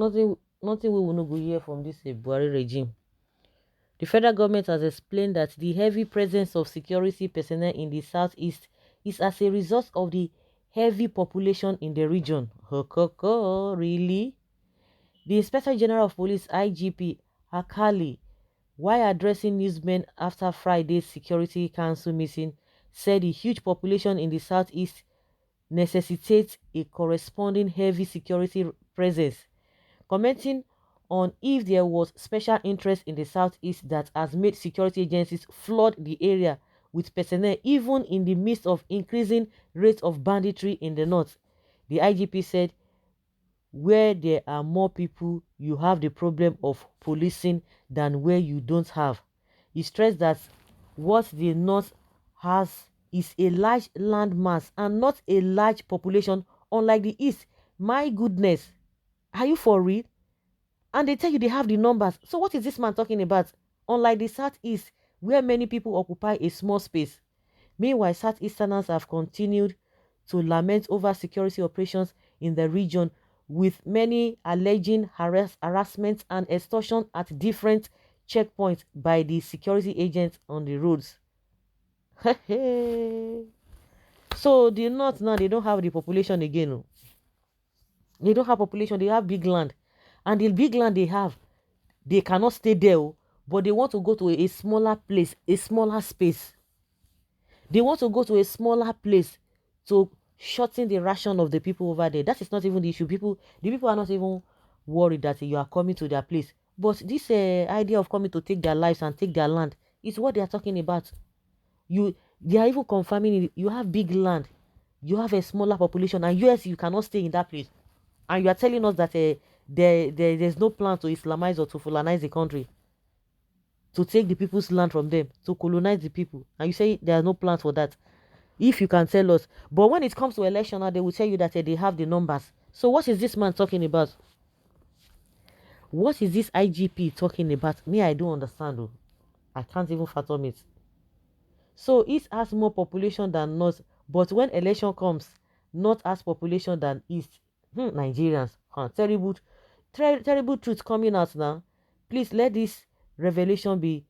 nothing we will not go hear from this Buhari regime. The federal government has explained that the heavy presence of security personnel in the southeast is as a result of the heavy population in the region. Really? The Inspector General of Police IGP Akali, while addressing newsmen after Friday's Security Council meeting, said the huge population in the southeast necessitates a corresponding heavy security presence, commenting on if there was special interest in the southeast that has made security agencies flood the area with personnel even in the midst of increasing rates of banditry in the north. The IGP said where there are more people, you have the problem of policing than where you don't have. He stressed that what the North has is a large land mass and not a large population, unlike the East. My goodness, are you for real? And they tell you they have the numbers. So what is this man talking about? Unlike the Southeast, where many people occupy a small space. Meanwhile, Southeasterners have continued to lament over security operations in the region, with many alleging harassment and extortion at different checkpoints by the security agents on the roads. So the north now, they don't have the population again. Oh. They don't have population, they have big land. And the big land they have, they cannot stay there, oh, but they want to go to a smaller place, a smaller space. They want to go to a smaller place to shorten the ration of the people over there. That is not even the issue. The people are not even worried that you are coming to their place. But this idea of coming to take their lives and take their land is what they are talking about. They are even confirming it. You have big land, you have a smaller population, and yes, you cannot stay in that place. And you are telling us that there's no plan to Islamize or to Fulanize the country, to take the people's land from them, to colonize the people. And you say there are no plans for that. If you can tell us. But when it comes to election now, they will tell you that they have the numbers. So what is this man talking about? What is this IGP talking about? Me, I don't understand. Though. I can't even fathom it. So East has more population than North, but when election comes, North has population than East. Nigerians. Terrible, terrible truth coming out now. Please let this revelation be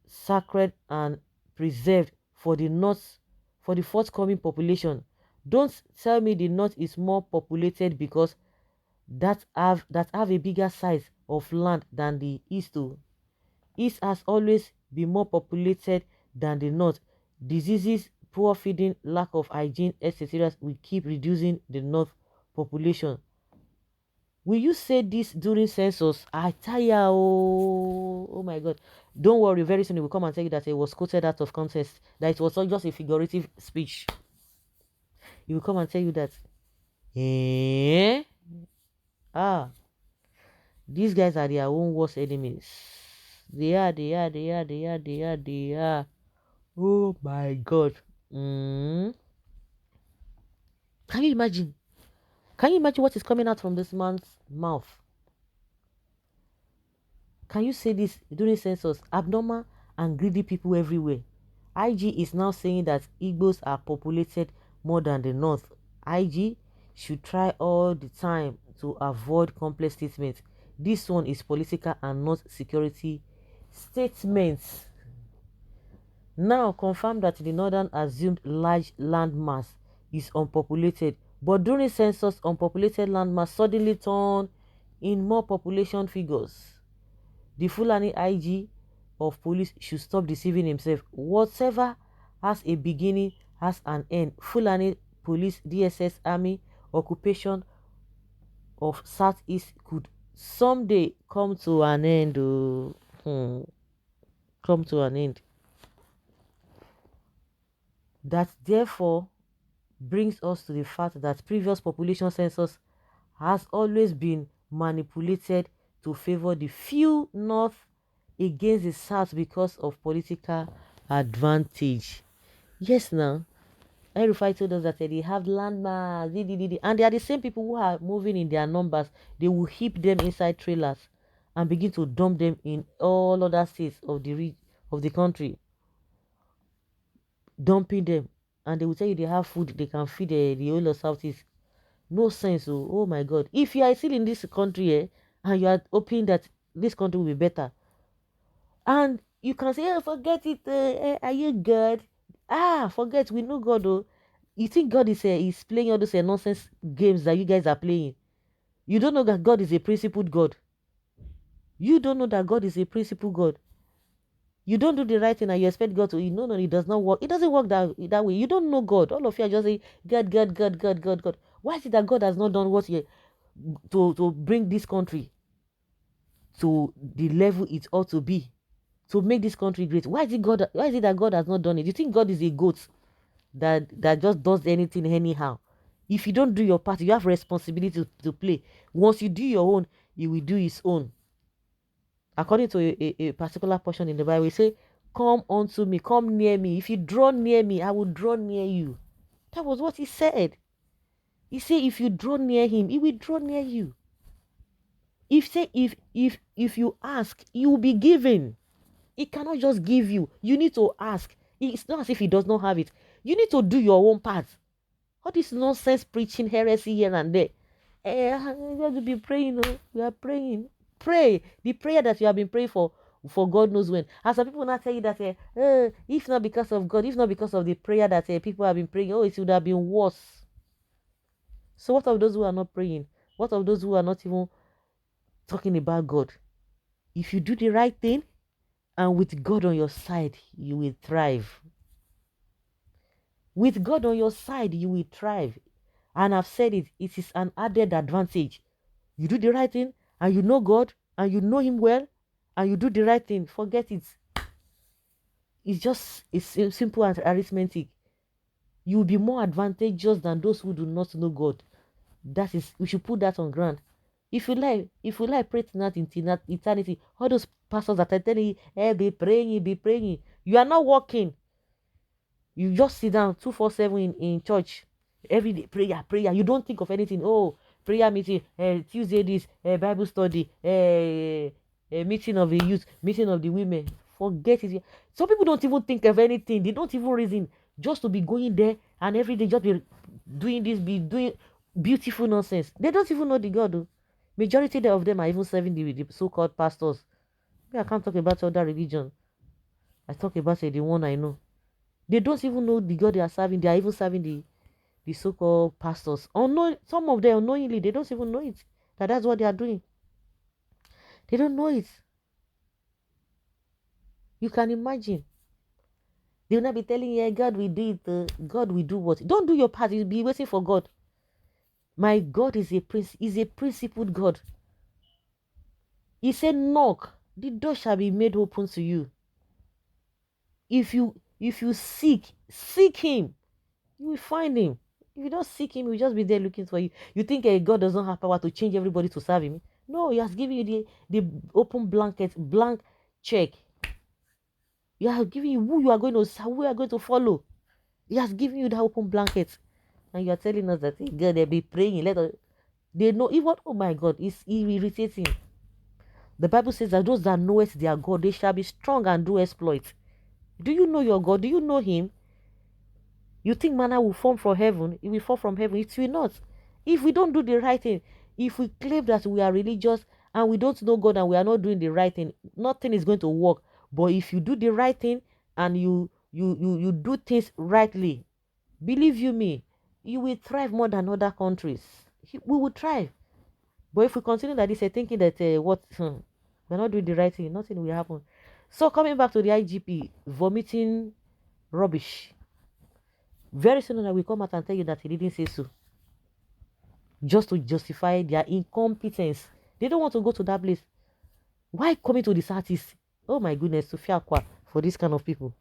sacred and preserved for the North, for the forthcoming population. Don't tell me the North is more populated because that have a bigger size of land than the East. Too. East has always been more populated than the North. Diseases, poor feeding, lack of hygiene, etc. will keep reducing the North population. Will you say this during census? I tire. Oh my God. Don't worry. Very soon it will come and tell you that it was quoted out of context. That it was not just a figurative speech. He will come and tell you that. Eh? Ah. These guys are their own worst enemies. They are. Oh my God. Mm. Can you imagine? Can you imagine what is coming out from this man's mouth? Can you say this during census? Abnormal and greedy people everywhere. IG is now saying that Igbos are populated more than the North. IG should try all the time to avoid complex statements. This one is political and not security statements. Now confirm that the northern assumed large land mass is unpopulated, but during census, unpopulated land mass suddenly turned in more population figures. The Fulani IG of police should stop deceiving himself. Whatever has a beginning has an end. Fulani police, DSS, army, occupation of Southeast could someday come to an end. Come to an end. That therefore brings us to the fact that previous population census has always been manipulated to favor the few north against the south because of political advantage. Yes, now, Erufai told us that they have landmarks, and they are the same people who are moving in their numbers. They will heap them inside trailers and begin to dump them in all other states of the country, dumping them, and they will tell you they have food, they can feed the whole of Southeast. No sense. Oh my God. If you are still in this country and you are hoping that this country will be better, and you can say, oh, forget it. Are you God? Forget. We know God. Oh, you think God is playing all those nonsense games that you guys are playing? You don't know that God is a principled God. You don't know that God is a principled God. You don't do the right thing and you expect God to. No, it does not work. It doesn't work that way. You don't know God. All of you are just saying, God, God, God, God, God, God. Why is it that God has not done what he to bring this country to the level it ought to be, to make this country great? Why is it God? Why is it that God has not done it? You think God is a goat that just does anything anyhow? If you don't do your part, you have responsibility to play. Once you do your own, he will do his own. According to a particular portion in the Bible, it say, "Come unto me, come near me. If you draw near me, I will draw near you." That was what he said. He said, if you draw near him, he will draw near you. If you ask, you will be given. He cannot just give you. You need to ask. It's not as if he does not have it. You need to do your own part. All this nonsense preaching heresy here and there. You have to be praying. We are praying. Pray. The prayer that you have been praying for God knows when. As some people now tell you that if not because of God, if not because of the prayer that people have been praying, it would have been worse. So what of those who are not praying? What of those who are not even talking about God? If you do the right thing and with God on your side, you will thrive. With God on your side, you will thrive. And I've said it is an added advantage. You do the right thing and you know God and you know him well and you do the right thing, forget it. It's simple arithmetic. You will be more advantageous than those who do not know God. That is, we should put that on ground. If you like, pray tonight in eternity. All those pastors that are telling you, be praying. You are not working. You just sit down 247 in church every day, prayer. You don't think of anything. Oh, prayer meeting, Tuesday this, Bible study, meeting of the youth, meeting of the women. Forget it. Some people don't even think of anything. They don't even reason, just to be going there and every day just be doing this, be doing beautiful nonsense. They don't even know the God. Though. Majority of them are even serving the so-called pastors. I can't talk about other religion. I talk about the one I know. They don't even know the God they are serving. They are even serving the so-called pastors. Some of them unknowingly, they don't even know it. That's what they are doing. They don't know it. You can imagine. They will not be telling you, God will do it. God will do what? Don't do your part. You'll be waiting for God. My God is a principled God. He said, knock, the door shall be made open to you. If you seek him, you will find him. If you don't seek him, he will just be there looking for you. You think God does not have power to change everybody to serve him? No, he has given you the open blank check. He has given you who you are going to serve, who you are going to follow. He has given you that open blanket. And you are telling us that God, they'll be praying. They know even, oh my God, it's irritating. The Bible says that those that know it, their God, they shall be strong and do exploits. Do you know your God? Do you know him? You think manna will fall from heaven? It will fall from heaven. It will not. If we don't do the right thing, if we claim that we are religious and we don't know God and we are not doing the right thing, nothing is going to work. But if you do the right thing and you do things rightly, believe you me, you will thrive more than other countries. We will thrive. But if we continue like this, thinking that we're not doing the right thing, nothing will happen. So coming back to the IGP vomiting rubbish. Very soon I will come out and tell you that he didn't say so. Just to justify their incompetence. They don't want to go to that place. Why coming to the Southeast? Oh my goodness, to Fiakwa for this kind of people.